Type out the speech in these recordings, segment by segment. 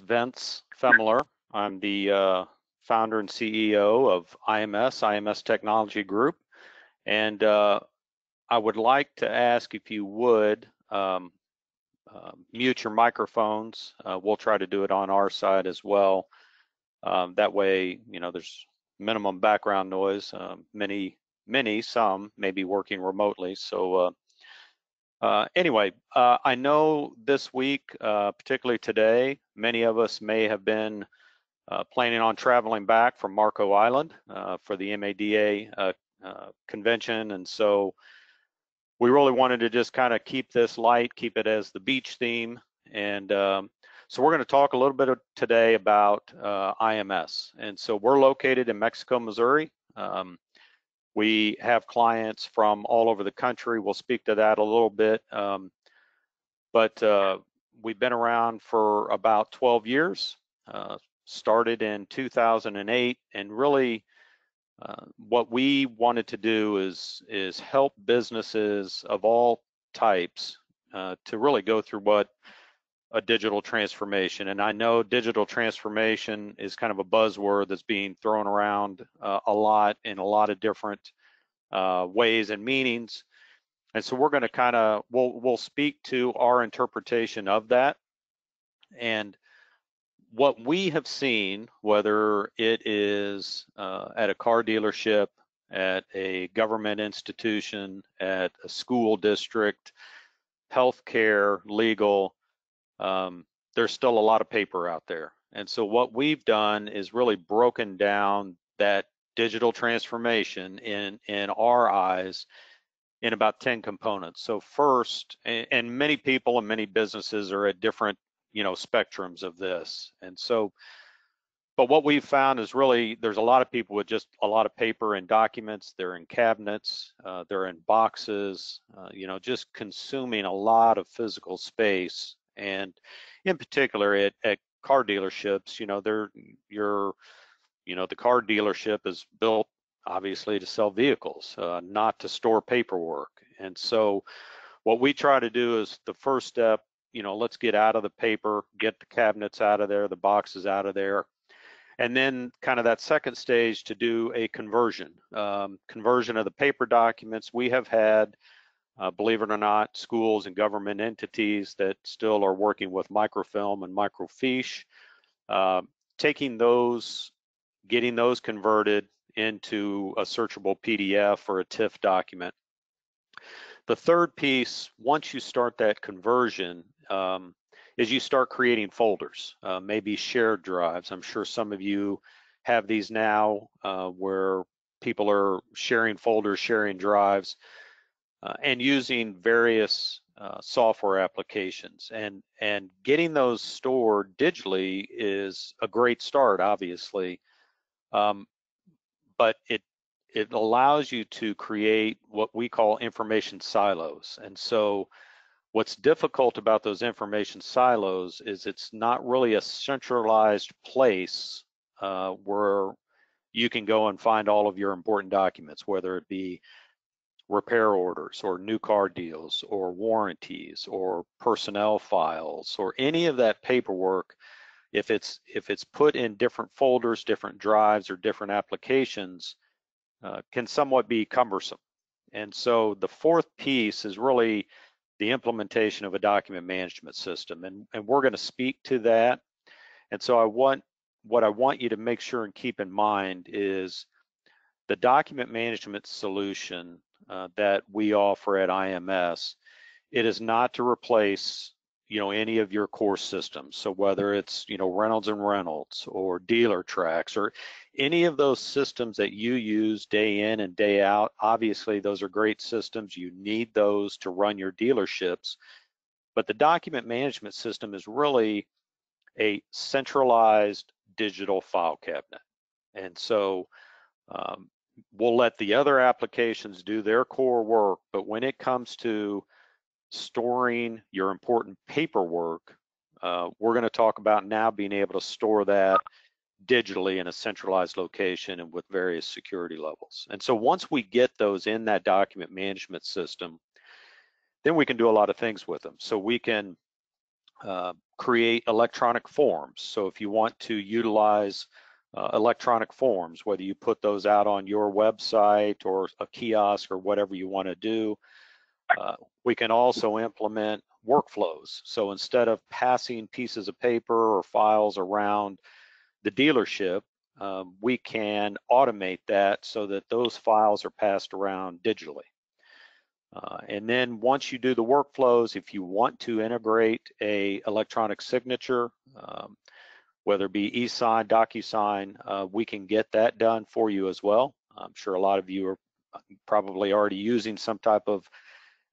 Vince Femler. I'm the founder and CEO of IMS Technology Group. And I would like to ask if you would mute your microphones. We'll try to do it on our side as well. That way, you know, there's minimum background noise. Some may be working remotely. So anyway, I know this week, particularly today, many of us may have been planning on traveling back from Marco Island for the MADA convention, and so we really wanted to just kind of keep this light, keep it as the beach theme, and so we're going to talk a little bit today about IMS. And so we're located in Mexico, Missouri. We have clients from all over the country. We'll speak to that a little bit, but we've been around for about 12 years. Started in 2008, and really what we wanted to do is help businesses of all types to really go through what a digital transformation. And I know digital transformation is kind of a buzzword that's being thrown around a lot in a lot of different ways and meanings. And so we're going to kind of, we'll speak to our interpretation of that. And what we have seen, whether it is at a car dealership, at a government institution, at a school district, healthcare, legal, there's still a lot of paper out there. And so what we've done is really broken down that digital transformation in our eyes in about 10 components. So first, and many people and many businesses are at different, you know, spectrums of this. And so, but what we've found is really there's a lot of people with just a lot of paper and documents. They're in cabinets, they're in boxes, you know, just consuming a lot of physical space. And in particular at car dealerships, you know, the car dealership is built obviously to sell vehicles, not to store paperwork. And so what we try to do is the first step, you know, let's get out of the paper, get the cabinets out of there, the boxes out of there. And then kind of that second stage to do a conversion of the paper documents. We have had, believe it or not, schools and government entities that still are working with microfilm and microfiche, taking those, getting those converted into a searchable PDF or a TIFF document. The third piece, once you start that conversion, is you start creating folders, maybe shared drives. I'm sure some of you have these now where people are sharing folders, sharing drives, and using various software applications. And getting those stored digitally is a great start, obviously, but it allows you to create what we call information silos. And so what's difficult about those information silos is it's not really a centralized place where you can go and find all of your important documents, whether it be repair orders or new car deals or warranties or personnel files or any of that paperwork. If it's put in different folders, different drives, or different applications, can somewhat be cumbersome. And so the fourth piece is really the implementation of a document management system, and we're going to speak to that. And so what I want you to make sure and keep in mind is the document management solution that we offer at IMS. It is not to replace, you know, any of your core systems. So whether it's, you know, Reynolds and Reynolds or Dealer Tracks or any of those systems that you use day in and day out, obviously those are great systems. You need those to run your dealerships. But the document management system is really a centralized digital file cabinet. And so we'll let the other applications do their core work, but when it comes to storing your important paperwork, we're going to talk about now being able to store that digitally in a centralized location and with various security levels. And so once we get those in that document management system, then we can do a lot of things with them. So we can create electronic forms. So if you want to utilize electronic forms, whether you put those out on your website or a kiosk or whatever you want to do, we can also implement workflows. So instead of passing pieces of paper or files around the dealership, we can automate that so that those files are passed around digitally. And then once you do the workflows, if you want to integrate a electronic signature, whether it be e-sign, DocuSign, we can get that done for you as well. I'm sure a lot of you are probably already using some type of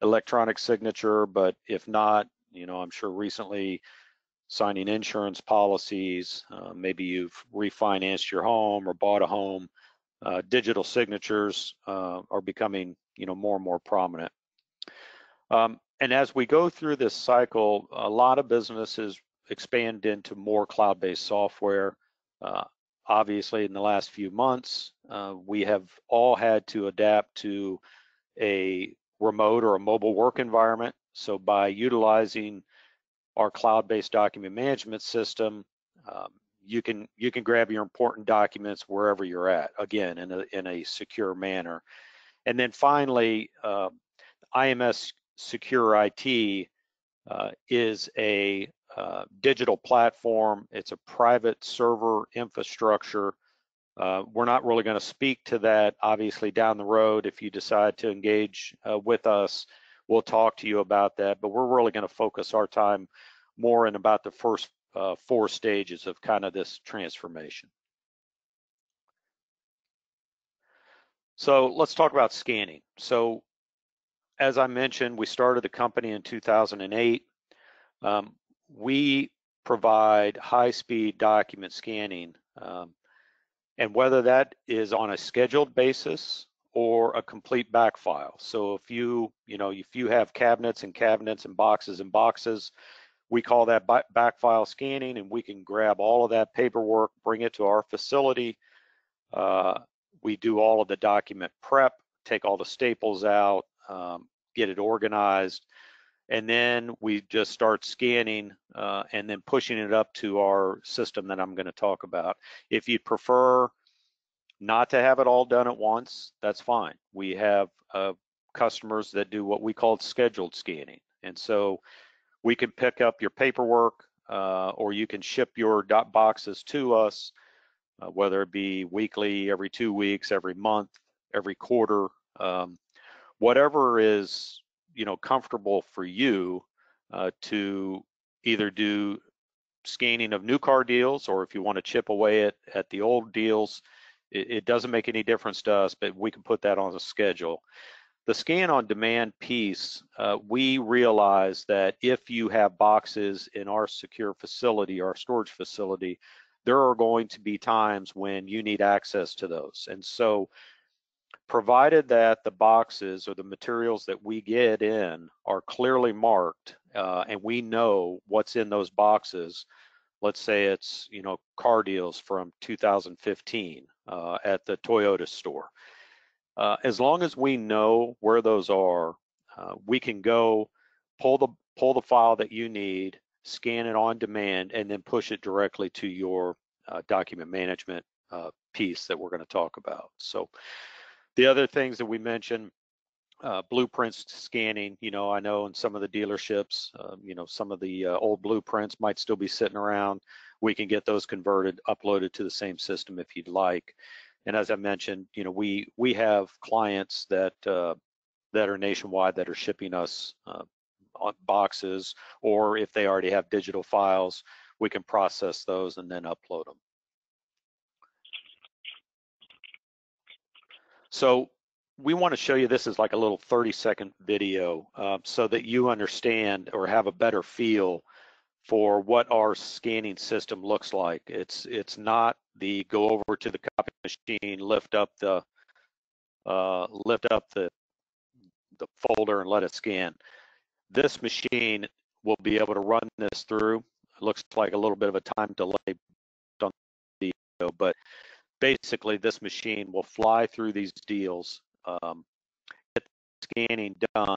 electronic signature, but if not, I'm sure recently signing insurance policies, maybe you've refinanced your home or bought a home, digital signatures are becoming, more and more prominent. And as we go through this cycle, a lot of businesses expand into more cloud-based software. Obviously, in the last few months, we have all had to adapt to a remote or a mobile work environment. So by utilizing our cloud-based document management system, you can grab your important documents wherever you're at, again, in a secure manner. And then finally, IMS Secure IT is a digital platform. It's a private server infrastructure. We're not really going to speak to that, obviously, down the road. If you decide to engage with us, we'll talk to you about that, but we're really going to focus our time more in about the first 4 stages of kind of this transformation. So let's talk about scanning. So as I mentioned, we started the company in 2008. We provide high-speed document scanning, and whether that is on a scheduled basis or a complete back file. So if you have cabinets and cabinets and boxes, we call that back file scanning, and we can grab all of that paperwork, bring it to our facility. We do all of the document prep, take all the staples out, get it organized, and then we just start scanning and then pushing it up to our system that I'm going to talk about. If you prefer not to have it all done at once, that's fine. We have customers that do what we call scheduled scanning, and so we can pick up your paperwork or you can ship your boxes to us, whether it be weekly, every 2 weeks, every month, every quarter, whatever is comfortable for you to either do scanning of new car deals, or if you want to chip away at the old deals, it doesn't make any difference to us, but we can put that on a schedule. The scan on demand piece, we realize that if you have boxes in our secure facility, our storage facility, there are going to be times when you need access to those. And so provided that the boxes or the materials that we get in are clearly marked and we know what's in those boxes, let's say it's car deals from 2015 at the Toyota store. As long as we know where those are, we can go pull the file that you need, scan it on demand, and then push it directly to your document management piece that we're going to talk about. So the other things that we mentioned, blueprints scanning, I know in some of the dealerships, some of the old blueprints might still be sitting around. We can get those converted, uploaded to the same system if you'd like. And as I mentioned, we have clients that are nationwide that are shipping us on boxes, or if they already have digital files, we can process those and then upload them. So we want to show you, this is like a little 30-second video so that you understand or have a better feel for what our scanning system looks like. It's not the go over to the copy machine, lift up the folder and let it scan. This machine will be able to run this through. It looks like a little bit of a time delay on the video, but basically this machine will fly through these deals, get the scanning done,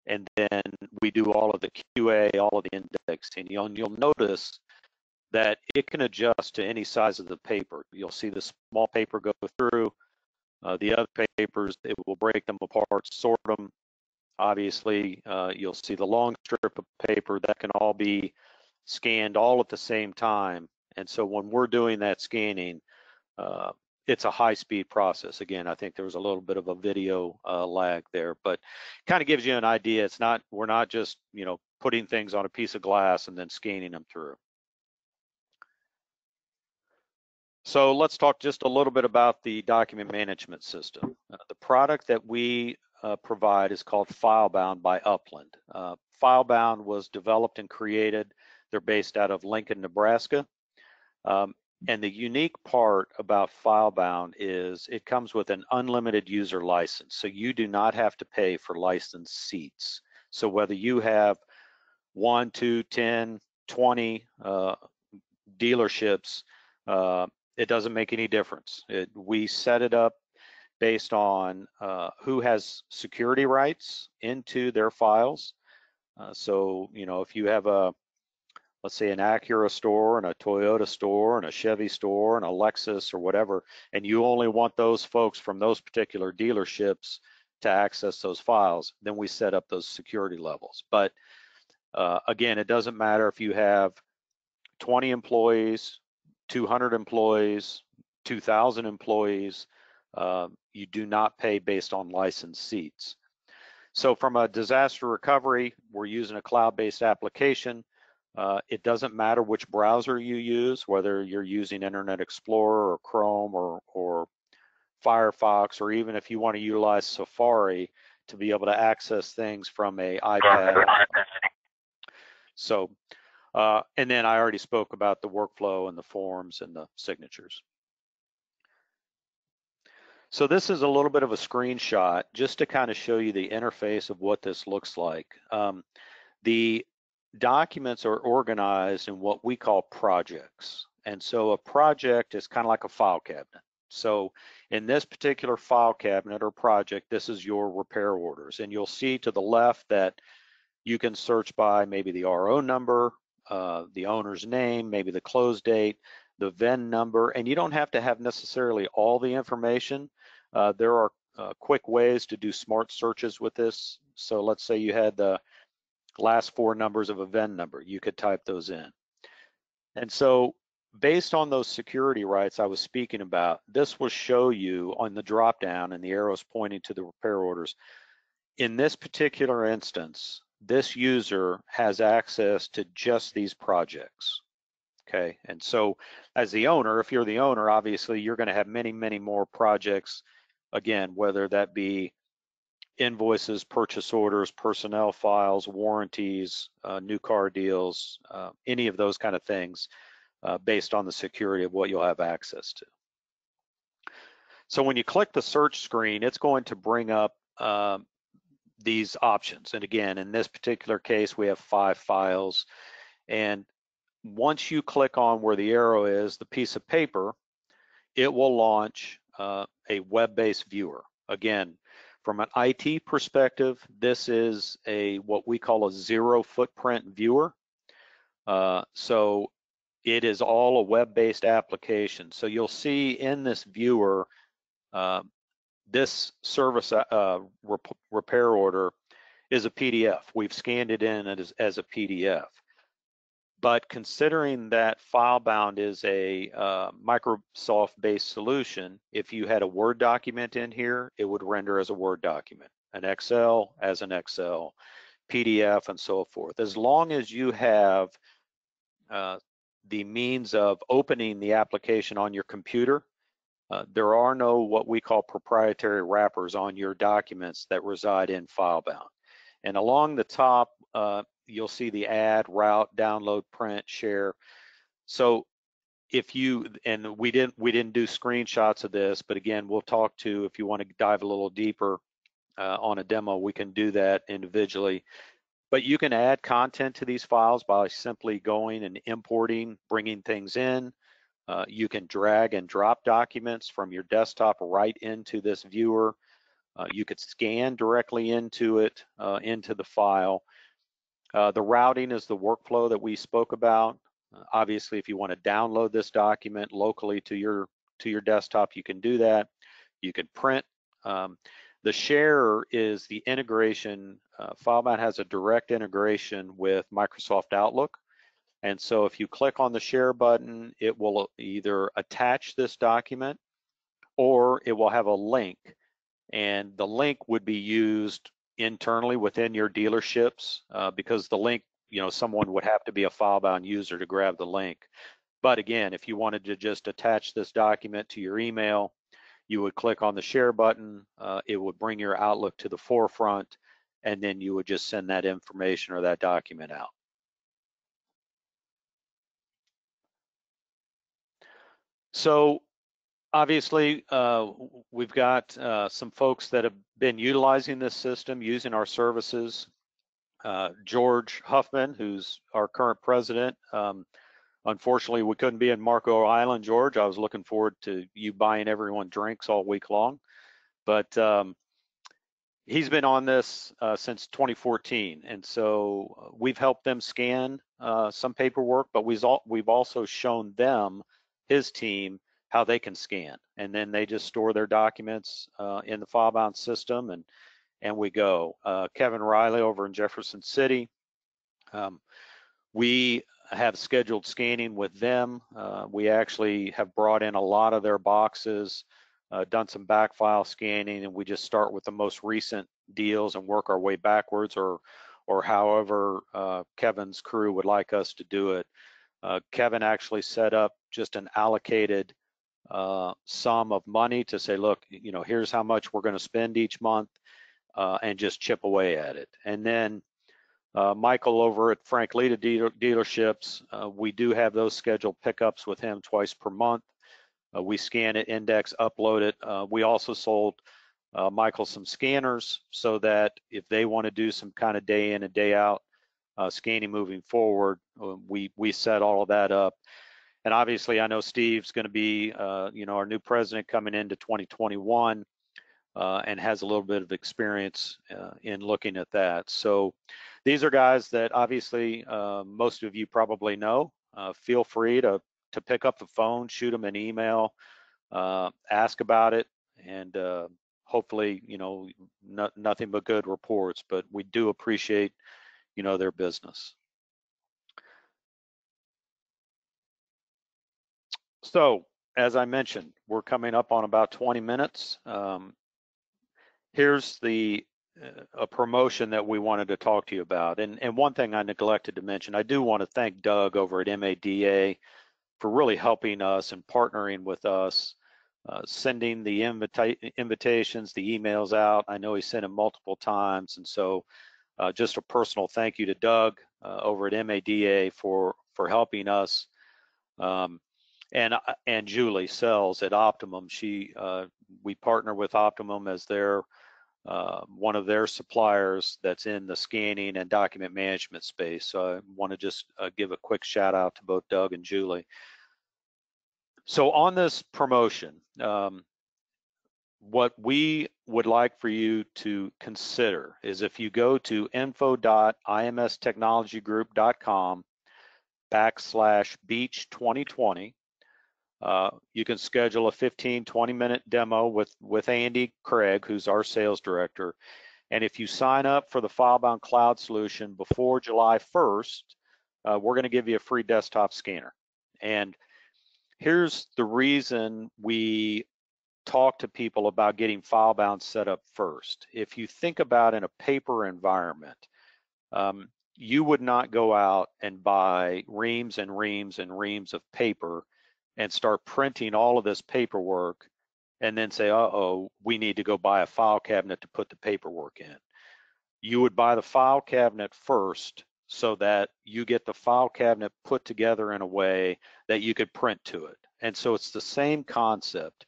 and then we do all of the QA, all of the indexing. You'll notice that it can adjust to any size of the paper. You'll see the small paper go through, the other papers, it will break them apart, sort them. Obviously, you'll see the long strip of paper that can all be scanned all at the same time. And so when we're doing that scanning, it's a high-speed process. Again, I think there was a little bit of a video lag there, but kind of gives you an idea. It's not, we're not just, putting things on a piece of glass and then scanning them through. So let's talk just a little bit about the document management system. The product that we provide is called FileBound by Upland. FileBound was developed and created. They're based out of Lincoln, Nebraska. And the unique part about FileBound is it comes with an unlimited user license. So you do not have to pay for licensed seats. So whether you have 1, 2, 10, 20 dealerships, it doesn't make any difference. We set it up based on who has security rights into their files. So, if you have let's say an Acura store and a Toyota store and a Chevy store and a Lexus or whatever, and you only want those folks from those particular dealerships to access those files, then we set up those security levels. But again, it doesn't matter if you have 20 employees, 200 employees, 2,000 employees, you do not pay based on licensed seats. So from a disaster recovery, we're using a cloud-based application. It doesn't matter which browser you use, whether you're using Internet Explorer or Chrome or Firefox, or even if you want to utilize Safari to be able to access things from an iPad. So, and then I already spoke about the workflow and the forms and the signatures. So this is a little bit of a screenshot just to kind of show you the interface of what this looks like. The documents are organized in what we call projects. And so a project is kind of like a file cabinet. So in this particular file cabinet or project, this is your repair orders. And you'll see to the left that you can search by maybe the RO number, the owner's name, maybe the close date, the VIN number, and you don't have to have necessarily all the information. There are quick ways to do smart searches with this. So let's say you had the last 4 numbers of a VIN number, you could type those in. And so based on those security rights I was speaking about, this will show you on the drop down and the arrows pointing to the repair orders. In this particular instance, this user has access to just these projects. Okay, and so as the owner, if you're the owner, obviously you're going to have many, many more projects, again, whether that be invoices, purchase orders, personnel files, warranties, new car deals, any of those kind of things based on the security of what you'll have access to. So when you click the search screen, it's going to bring up these options. And again, in this particular case, we have 5 files. And once you click on where the arrow is, the piece of paper, it will launch a web-based viewer. Again, from an IT perspective, this is what we call a zero footprint viewer. So it is all a web-based application. So you'll see in this viewer, this service repair order is a PDF. We've scanned it in as a PDF. But considering that FileBound is a Microsoft-based solution, if you had a Word document in here, it would render as a Word document, an Excel as an Excel, PDF, and so forth. As long as you have the means of opening the application on your computer, there are no what we call proprietary wrappers on your documents that reside in FileBound. And along the top, you'll see the add, route, download, print, share. So if you, and we didn't do screenshots of this, but again, we'll talk to, if you want to dive a little deeper on a demo, we can do that individually. But you can add content to these files by simply going and importing, bringing things in. You can drag and drop documents from your desktop right into this viewer. You could scan directly into it, into the file. The routing is the workflow that we spoke about. Obviously, if you want to download this document locally to your desktop, you can do that. You can print. The share is the integration. FileBound has a direct integration with Microsoft Outlook. And so if you click on the share button, it will either attach this document or it will have a link. And the link would be used internally within your dealerships because the link, someone would have to be a FileBound user to grab the link. But again, if you wanted to just attach this document to your email, you would click on the share button, it would bring your Outlook to the forefront, and then you would just send that information or that document out. So obviously, we've got some folks that have been utilizing this system, using our services. George Huffman, who's our current president. Unfortunately, we couldn't be in Marco Island, George. I was looking forward to you buying everyone drinks all week long. But he's been on this since 2014. And so we've helped them scan some paperwork, but we've also shown them, his team, how they can scan. And then they just store their documents in the FileBound system, and we go. Kevin Riley over in Jefferson City. We have scheduled scanning with them. We actually have brought in a lot of their boxes, done some back file scanning, and we just start with the most recent deals and work our way backwards, or however Kevin's crew would like us to do it. Kevin actually set up just an allocated sum of money to say, look, here's how much we're going to spend each month, and just chip away at it. And then Michael over at Frank Lita dealerships, we do have those scheduled pickups with him twice per month. We scan it, index, upload it. We also sold Michael some scanners so that if they want to do some kind of day in and day out scanning moving forward, we set all of that up. And obviously, I know Steve's going to be, our new president coming into 2021, and has a little bit of experience in looking at that. So these are guys that obviously most of you probably know. Feel free to pick up the phone, shoot them an email, ask about it, and hopefully, nothing but good reports. But we do appreciate, their business. So, as I mentioned, we're coming up on about 20 minutes. Here's a promotion that we wanted to talk to you about. And one thing I neglected to mention, I do want to thank Doug over at MADA for really helping us and partnering with us, sending the invitations, the emails out. I know he sent them multiple times. And so just a personal thank you to Doug over at MADA for helping us. And Julie Sells at Optimum. We partner with Optimum as one of their suppliers that's in the scanning and document management space. So I want to just give a quick shout out to both Doug and Julie. So on this promotion, what we would like for you to consider is if you go to info.imstechnologygroup.com/beach2020, you can schedule a 15-20 minute demo with Andy Craig, who's our sales director. And if you sign up for the FileBound Cloud solution before July 1st, we're going to give you a free desktop scanner. And here's the reason we talk to people about getting FileBound set up first. If you think about in a paper environment, you would not go out and buy reams and reams and reams of paper and start printing all of this paperwork and then say, uh-oh, we need to go buy a file cabinet to put the paperwork in. You would buy the file cabinet first so that you get the file cabinet put together in a way that you could print to it. And so it's the same concept.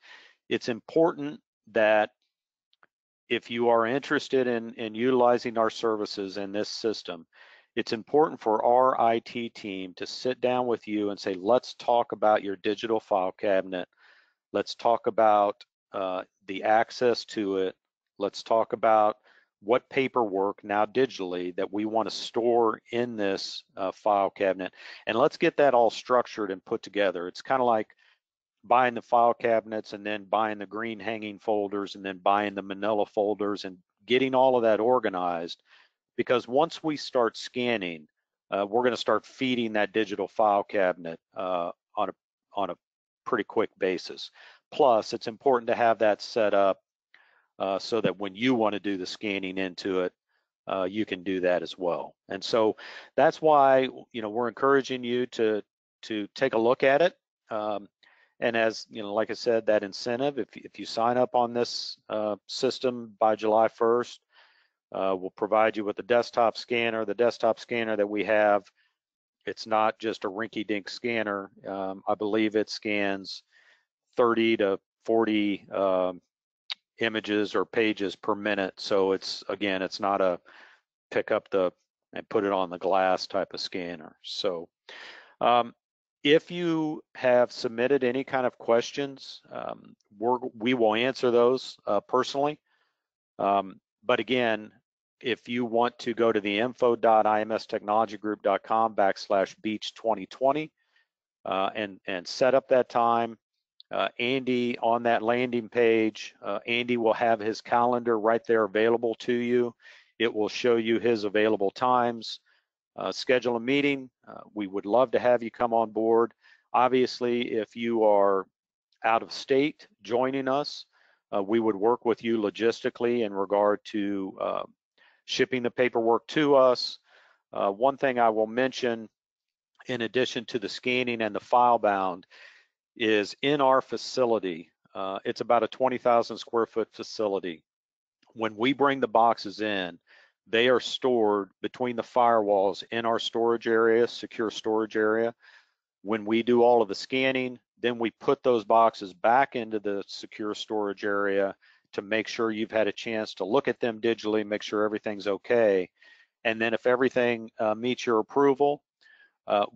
It's important that if you are interested in utilizing our services in this system, it's important for our IT team to sit down with you and say, let's talk about your digital file cabinet. Let's talk about the access to it. Let's talk about what paperwork now digitally that we want to store in this file cabinet, and let's get that all structured and put together. It's kind of like buying the file cabinets and then buying the green hanging folders and then buying the manila folders and getting all of that organized, because once we start scanning, we're going to start feeding that digital file cabinet on a pretty quick basis. Plus, it's important to have that set up so that when you want to do the scanning into it, you can do that as well. And so that's why, you know, we're encouraging you to take a look at it. And as you know, like I said, that incentive, if you sign up on this system by July 1st, we'll provide you with the desktop scanner. The desktop scanner that we have, it's not just a rinky-dink scanner. I believe it scans 30 to 40 images or pages per minute. So it's, again, it's not a pick up the and put it on the glass type of scanner. So if you have submitted any kind of questions, we will answer those personally. But again, if you want to go to the info.imstechnologygroup.com/beach2020 and set up that time, Andy, on that landing page, Andy will have his calendar right there available to you. It will show you his available times. Schedule a meeting. We would love to have you come on board. Obviously, if you are out of state joining us, we would work with you logistically in regard to shipping the paperwork to us. One thing I will mention, in addition to the scanning and the file bound, is in our facility, it's about a 20,000 square foot facility. When we bring the boxes in, they are stored between the firewalls in our storage area, secure storage area. When we do all of the scanning, then we put those boxes back into the secure storage area to make sure you've had a chance to look at them digitally, make sure everything's okay. And then if everything meets your approval,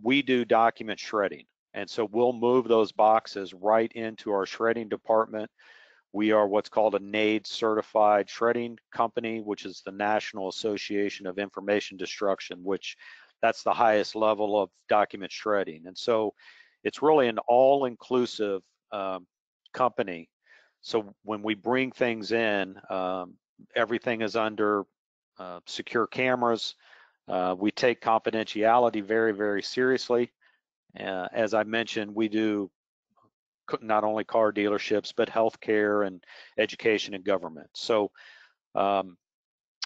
we do document shredding. And so we'll move those boxes right into our shredding department. We are what's called a NAID certified shredding company, which is the National Association of Information Destruction, which that's the highest level of document shredding. And so it's really an all-inclusive company. So when we bring things in, everything is under secure cameras. We take confidentiality very, very seriously. As I mentioned, we do not only car dealerships, but healthcare and education and government. So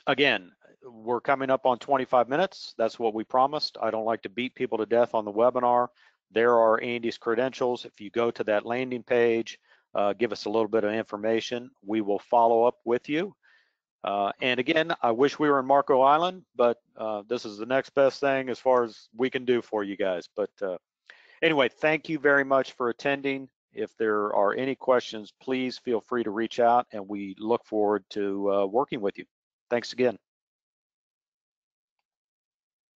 again, we're coming up on 25 minutes. That's what we promised. I don't like to beat people to death on the webinar. There are Andy's credentials. If you go to that landing page, give us a little bit of information. We will follow up with you. And again, I wish we were in Marco Island, but this is the next best thing as far as we can do for you guys. But anyway, thank you very much for attending. If there are any questions, please feel free to reach out, and we look forward to working with you. Thanks again.